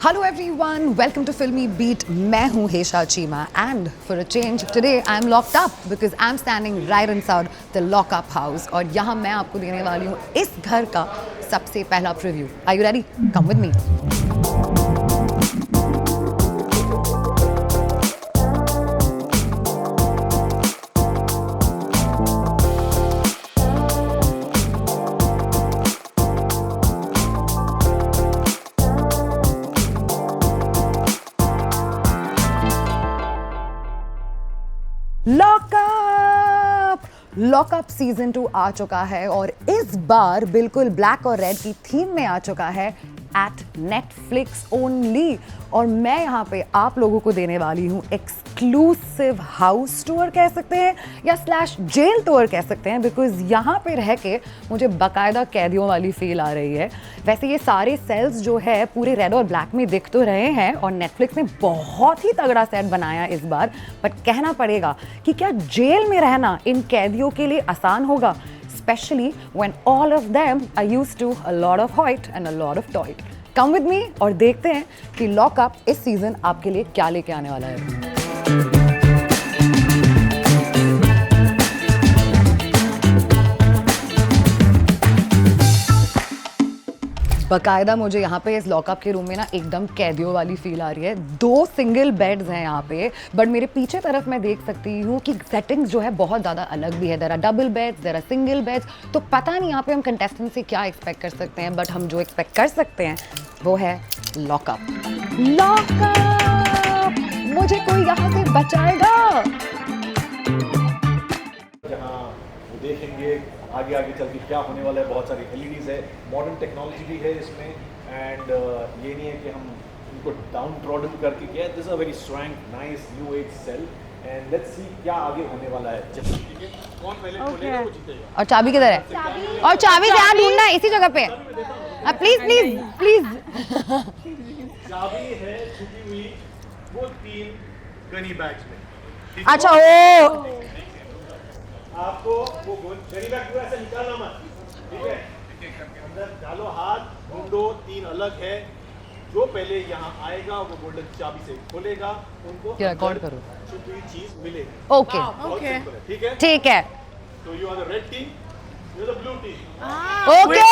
Hello everyone, welcome to Filmy Beat. मैं हूँ हेशा Cheema and for a change today I'm locked up because I'm standing right inside the lockup house और यहाँ मैं आपको देने वाली हूँ इस घर का सबसे पहला preview. Are you ready? Come with me. Lockup season 2 आ चुका है और इस बार बिल्कुल ब्लैक और रेड की थीम में आ चुका है एट नेटफ्लिक्स ओनली. और मैं यहाँ पे आप लोगों को देने वाली हूँ एक्सक्लूसिव हाउस टूर कह सकते हैं या स्लैश जेल टूर कह सकते हैं, बिकॉज यहाँ पे रह के मुझे बाकायदा कैदियों वाली फील आ रही है. वैसे ये सारे सेल्स जो है पूरे रेड और ब्लैक में दिख तो रहे हैं और नेटफ्लिक्स ने बहुत ही तगड़ा सेट बनाया इस बार, बट कहना पड़ेगा कि क्या जेल में रहना इन कैदियों के लिए आसान होगा, especially when all of them are used to a lot of hoit and a lot of toit. Come with me और देखते हैं कि लॉकअप इस सीजन आपके लिए क्या लेके आने वाला है. बाकायदा मुझे यहाँ पे इस लॉकअप के रूम में ना एकदम कैदियों वाली फील आ रही है. 2 सिंगल बेड्स हैं यहाँ पे, बट मेरे पीछे तरफ मैं देख सकती हूँ कि सेटिंग्स जो है बहुत ज़्यादा अलग भी है. There are double beds, there are single beds. तो पता नहीं यहाँ पे हम कंटेस्टेंट से क्या एक्सपेक्ट कर सकते हैं, बट हम जो एक्सपेक्ट कर सकते हैं वो है लॉकअप. लॉकअप, मुझे कोई यहाँ से बचाएगा. देखेंगे आगे आगे चल के क्या होने वाला है. बहुत सारी एलईडीज है, मॉडर्न टेक्नोलॉजी भी है इसमें, एंड ये नहीं है कि हम इनको डाउन ट्रॉडन करके किया. This a very swank nice new age cell and let's see क्या आगे होने वाला है. ठीक है, कौन पहले खोलेगा वो जीतेगा. और चाबी किधर है? और चाबी यहाँ ढूंढना है इसी जगह पे. Please please please. चाबी है छुपी हुई वो 3 गनी बैग्स में. अच्छा, ओ आपको वो गनी बैग पूरा ऐसे निकालना मत, ठीक है. अंदर डालो हाथ, ढूंढो. 3 अलग है. जो पहले यहाँ आएगा वो गोल्डन चाबी से खोलेगा, उनको रिकॉर्ड करो, छुपी हुई चीज मिलेगी. ओके ओके, ठीक है. ठीक है. तो you are the red team, you are the blue team. Okay,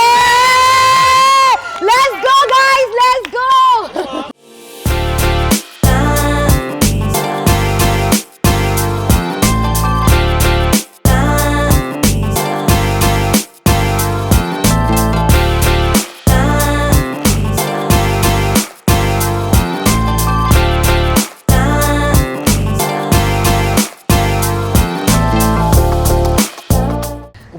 let's go guys, let's go.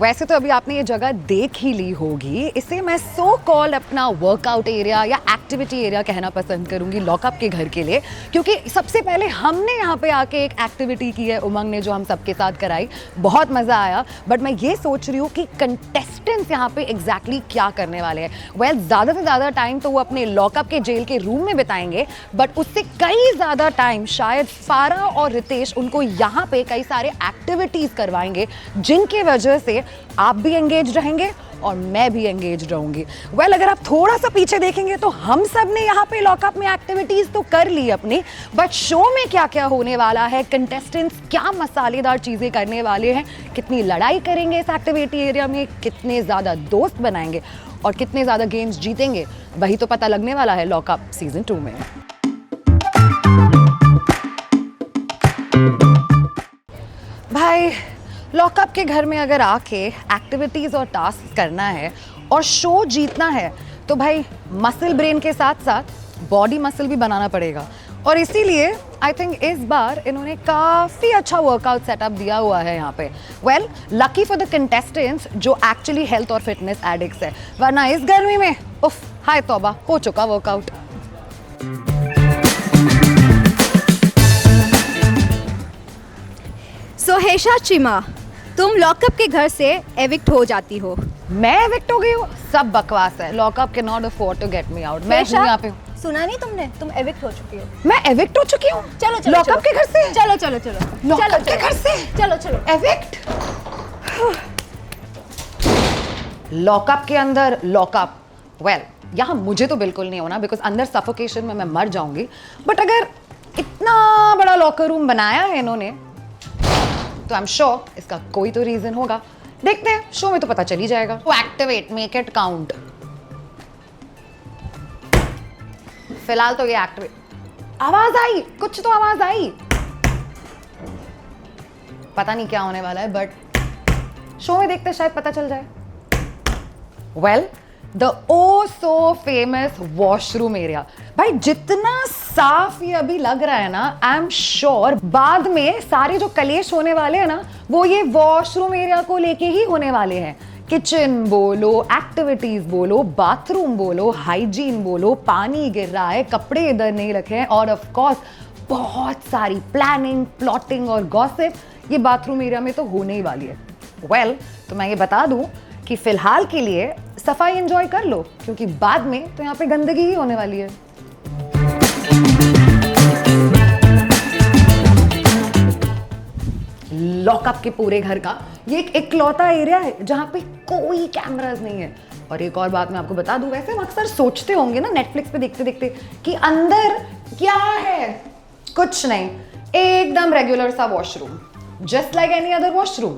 वैसे तो अभी आपने ये जगह देख ही ली होगी, इसे मैं सो कॉल्ड अपना वर्कआउट एरिया या एक्टिविटी एरिया कहना पसंद करूंगी लॉकअप के घर के लिए, क्योंकि सबसे पहले हमने यहाँ पे आके एक एक्टिविटी की है उमंग ने, जो हम सबके साथ कराई. बहुत मज़ा आया. बट मैं ये सोच रही हूँ कि कंटेस्टेंट्स यहाँ पे एग्जैक्टली क्या करने वाले हैं. वेल, ज़्यादा से ज़्यादा टाइम तो वो अपने लॉकअप के जेल के रूम में बिताएंगे, बट उससे कई ज़्यादा टाइम शायद फारा और रितेश उनको यहाँ पे कई सारे एक्टिविटीज़ करवाएंगे, जिनके वजह से आप भी एंगेज रहेंगे और मैं भी एंगेज रहूंगी. वेल, अगर आप थोड़ा सा पीछे देखेंगे तो हम सब ने यहाँ पे लॉकअप में एक्टिविटीज तो कर ली अपनी, बट शो में क्या क्या होने वाला है, कंटेस्टेंट्स क्या मसालेदार चीजें करने वाले हैं, कितनी लड़ाई करेंगे इस एक्टिविटी एरिया में, कितने ज्यादा दोस्त बनाएंगे और कितने ज्यादा गेम्स जीतेंगे, वही तो पता लगने वाला है लॉकअप सीजन 2 में. भाई, लॉकअप के घर में अगर आके एक्टिविटीज़ और टास्क करना है और शो जीतना है तो भाई मसल ब्रेन के साथ साथ बॉडी मसल भी बनाना पड़ेगा. और इसीलिए आई थिंक इस बार इन्होंने काफ़ी अच्छा वर्कआउट सेटअप दिया हुआ है यहाँ पे. Well, lucky for the contestants जो एक्चुअली हेल्थ और फिटनेस एडिक्ट्स है, वरना इस गर्मी में उफ, हाय तौबा, हो चुका वर्कआउट. सो हेशा चीमा, तुम लॉकअप के घर से एविक्ट हो जाती हो. मैं एविक्ट हो गई हूँ? सब बकवास है. Lockup can not afford to get me out. मैं यहाँ पे सुना नहीं तुमने? तुम एविक्ट हो चुकी हो. मैं एविक्ट हो चुकी हूँ? चलो चलो लॉकअप के घर से. चलो चलो चलो लॉकअप के घर से. चलो चलो. एविक्ट. लॉकअप के अंदर लॉकअप. वेल, यहाँ मुझे तो बिल्कुल नहीं होना बिकॉज अंदर सफोकेशन में मैं मर जाऊंगी, बट अगर इतना बड़ा लॉकर रूम बनाया है इन्होंने तो आई एम श्योर इसका कोई तो रीजन होगा। देखते हैं, शो में तो पता चल ही जाएगा। तो एक्टिवेट, मेक इट काउंट। फिलहाल तो ये एक्टिवेट, आवाज आई, कुछ तो आवाज आई, पता नहीं क्या होने वाला है, बट शो में देखते शायद पता चल जाए। Well, the oh so famous washroom area. भाई जितना साफ ये अभी लग रहा है ना, आई एम श्योर बाद में सारे जो कलेश होने वाले हैं ना, वो ये वॉशरूम एरिया को लेके ही होने वाले हैं। किचन बोलो, एक्टिविटीज बोलो, बाथरूम बोलो, हाइजीन बोलो, पानी गिर रहा है, कपड़े इधर नहीं रखे हैं, और ऑफ कोर्स बहुत सारी प्लानिंग, प्लॉटिंग और गॉसिप ये बाथरूम एरिया में तो होने ही वाली है। वेल, तो मैं ये बता दूं कि फिलहाल के लिए सफाई एंजॉय कर लो, क्योंकि बाद में तो यहाँ पे गंदगी ही होने वाली है। लॉकअप के पूरे घर का ये एक इकलौता एरिया है जहाँ पे कोई कैमरास नहीं है। और एक और बात मैं आपको बता दूं, वैसे हम अक्सर सोचते होंगे ना नेटफ्लिक्स पे देखते देखते कि अंदर क्या है, कुछ नहीं, एकदम रेगुलर सा washroom, just like any other washroom,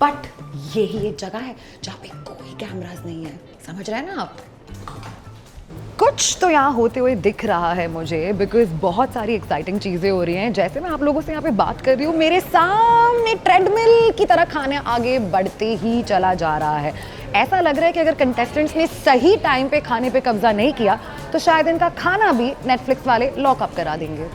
but यही एक जगह है जहाँ पे कोई कैमरास नहीं है। समझ रहे हैं ना आप? कुछ तो यहाँ होते हुए दिख रहा है मुझे, बिकॉज बहुत सारी एक्साइटिंग चीज़ें हो रही हैं। जैसे मैं आप लोगों से यहाँ पे बात कर रही हूँ, मेरे सामने ट्रेडमिल की तरह खाना आगे बढ़ते ही चला जा रहा है। ऐसा लग रहा है कि अगर कंटेस्टेंट्स ने सही टाइम पे खाने पे कब्जा नहीं किया तो शायद इनका खाना भी नेटफ्लिक्स वाले लॉकअप करा देंगे।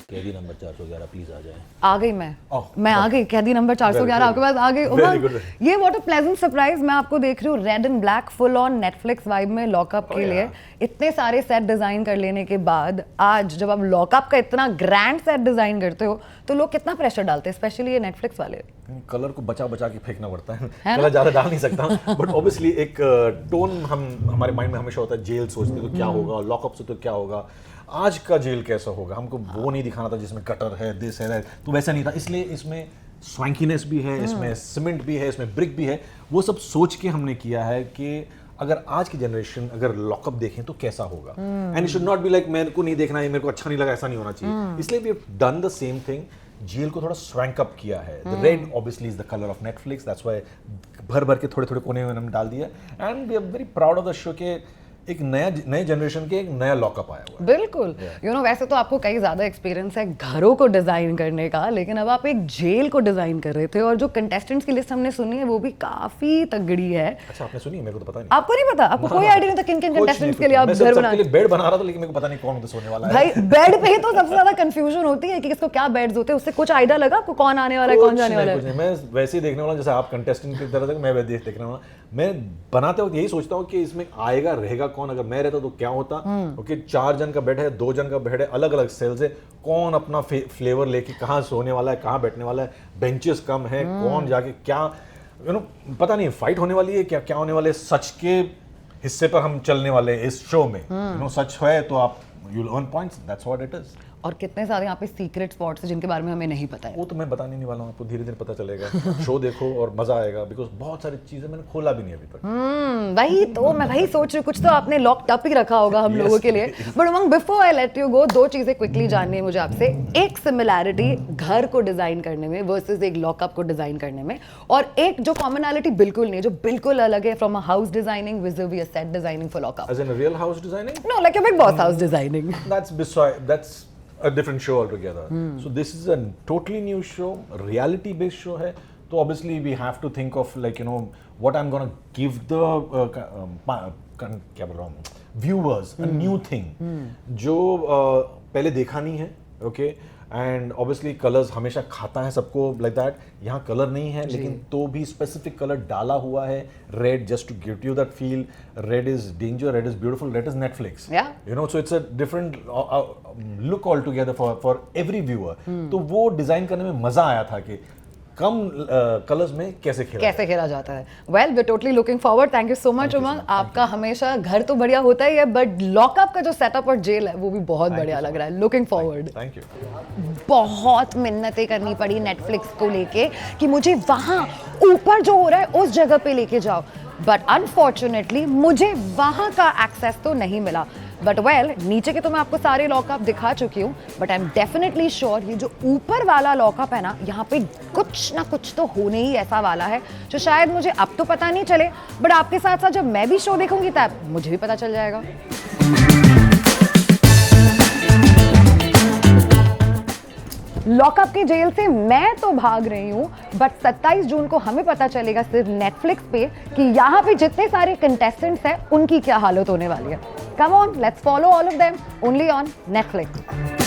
कैदी नंबर 411 प्लीज आ जाए। आ गई मैं आ गई। कैदी नंबर 411 आपके पास आ गई। उमंग, ये व्हाट अ प्लेजेंट सरप्राइज। मैं आपको देख रही हूँ red and black full on Netflix vibe में लॉकअप के लिए। इतने सारे सेट डिजाइन कर लेने के बाद आज जब आप लॉकअप का इतना ग्रैंड सेट डिजाइन करते हो तो लोग कितना प्रेशर डालते हैं, स्पेशली ये नेटफ्लिक्स वाले। कलर को बचा बचा के फेंकना पड़ता है, कलर ज्यादा डाल नहीं सकता, बट ऑब्वियसली एक टोन हम हमारे माइंड में हमेशा होता है। जेल सोचते तो क्या होगा, लॉकअप से तो क्या होगा, आज का जेल कैसा होगा, हमको वो नहीं दिखाना था जिसमें कटर है, दिस है, तो वैसा नहीं था। इसलिए इसमें स्वैंकीनेस भी है, इसमें सीमेंट भी है, इसमें ब्रिक भी है। वो सब सोच के हमने किया है कि अगर आज की जनरेशन अगर लॉकअप देखें तो कैसा होगा। And it should not be like मेरे को नहीं देखना है, मेरे को अच्छा नहीं लगा, ऐसा नहीं होना चाहिए। इसलिए we have done the same thing, jail को थोड़ा स्वैंक अप किया है। The red obviously is the colour of Netflix, that's why भर भर के थोड़े थोड़े कोने में हमने डाल दिया। And we are very proud of the show के एक नए जनरेशन के एक नया लॉकअप आया हुआ है। बिल्कुल, यू नो वैसे तो आपको कई ज्यादा एक्सपीरियंस है घरों को डिजाइन करने का, लेकिन अब आप एक जेल को डिजाइन कर रहे थे और जो कंटेस्टेंट्स की लिस्ट हमने सुनी है वो भी काफी तगड़ी है। अच्छा, आपने सुनी? मेरे को तो पता नहीं। आपको नहीं पता? आपको कोई आइडिया नहीं था किन किन कंटेस्टेंट्स के लिए आप घर बना रहे? बेड बना रहा था, लेकिन मेरे को पता नहीं कौन सोने वाला है। भाई बेड पे ही तो सबसे ज्यादा कंफ्यूजन होती है कि किसको क्या बेड्स होते हैं। उससे कुछ आइडिया लगा आपको कौन आने वाला है, कौन जाने वाला है? मैं वैसे ही देखने वाला जैसे आप कंटेस्टेंट की तरह से, मैं वैसे देखने वाला। मैं बनाते वक्त यही सोचता हूँ कि इसमें आएगा रहेगा कौन, अगर मैं रहता तो क्या होता। ओके, 4 जन का बेड है, 2 जन का बेड है, अलग अलग सेल्स है, कौन अपना फ्लेवर लेके कहाँ सोने वाला है, कहाँ बैठने वाला है, बेंचेस कम है, कौन जाके क्या, यू नो पता नहीं फाइट होने वाली है, क्या क्या होने वाले। सच के हिस्से पर हम चलने वाले हैं इस शो में। यू नो सच है तो आप you will earn points, that's what it is. और कितने सारे यहाँ पे सीक्रेट स्पॉट्स हैं जिनके बारे में हमें नहीं पता है। वो तो मैं बताने नहीं वाला हूँ आपको, धीरे धीरे पता चलेगा। शो देखो और मजा आएगा, बिकॉज बहुत सारी चीजें मैंने खोला भी नहीं अभी तक। वही तो मैं वही सोच रही हूँ, कुछ तो आपने लॉक्ड अप ही रखा होगा हम लोगों के लिए। But Umang, before I let you go, 2 चीजें क्विकली जाननी है मुझे आपसे। एक सिमिलैरिटी घर को डिजाइन करने में वर्सेस एक लॉकअप को डिजाइन करने में, और एक जो कॉमनैलिटी बिल्कुल नहीं है, जो बिल्कुल अलग है from a house designing vis a vis a set designing for lockup. As in real house designing? No, like a Bigg Boss house designing. That's a different show altogether. So this is a totally new show, reality based show है. So obviously we have to think of like, you know, what I'm gonna give the क्या बोल रहा हूँ, viewers a new thing जो पहले देखा नहीं है. Okay, and obviously colors हमेशा खाता है सबको like that. यहाँ कलर नहीं है, लेकिन तो भी specific color डाला हुआ है. Red just to give you that feel. Red is danger, red is beautiful, red is Netflix. Yeah. You know, so it's a different look altogether for every viewer. तो वो डिजाइन करने में मजा आया था कि कम कलर्स में कैसे खेला जाता है। Well we totally looking forward. Thank you so much Umang. आपका हमेशा घर तो बढ़िया होता ही है, बट लॉकअप का जो सेटअप और जेल है वो भी बहुत बढ़िया लग रहा है। Looking forward. Thank you. बहुत मिन्नतें करनी पड़ी नेटफ्लिक्स को लेके कि मुझे वहाँ ऊपर जो हो रहा है उस जगह पे लेके जाओ, बट अनफॉर्चुनेटली मुझे वहाँ का एक्सेस तो नहीं मिला। बट वेल नीचे के तो मैं आपको सारे लॉकअप दिखा चुकी हूँ, but I am definitely sure ये जो ऊपर वाला लॉकअप है ना, यहाँ पे कुछ ना कुछ तो होने ही ऐसा वाला है जो शायद मुझे अब तो पता नहीं चले, बट आपके साथ साथ जब मैं भी शो देखूंगी तब मुझे भी पता चल जाएगा। लॉकअप के जेल से मैं तो भाग रही हूँ, बट 27 जून को हमें पता चलेगा सिर्फ नेटफ्लिक्स पे कि यहाँ पे जितने सारे कंटेस्टेंट्स हैं उनकी क्या हालत होने वाली है। Come on, let's follow all of them only on Netflix.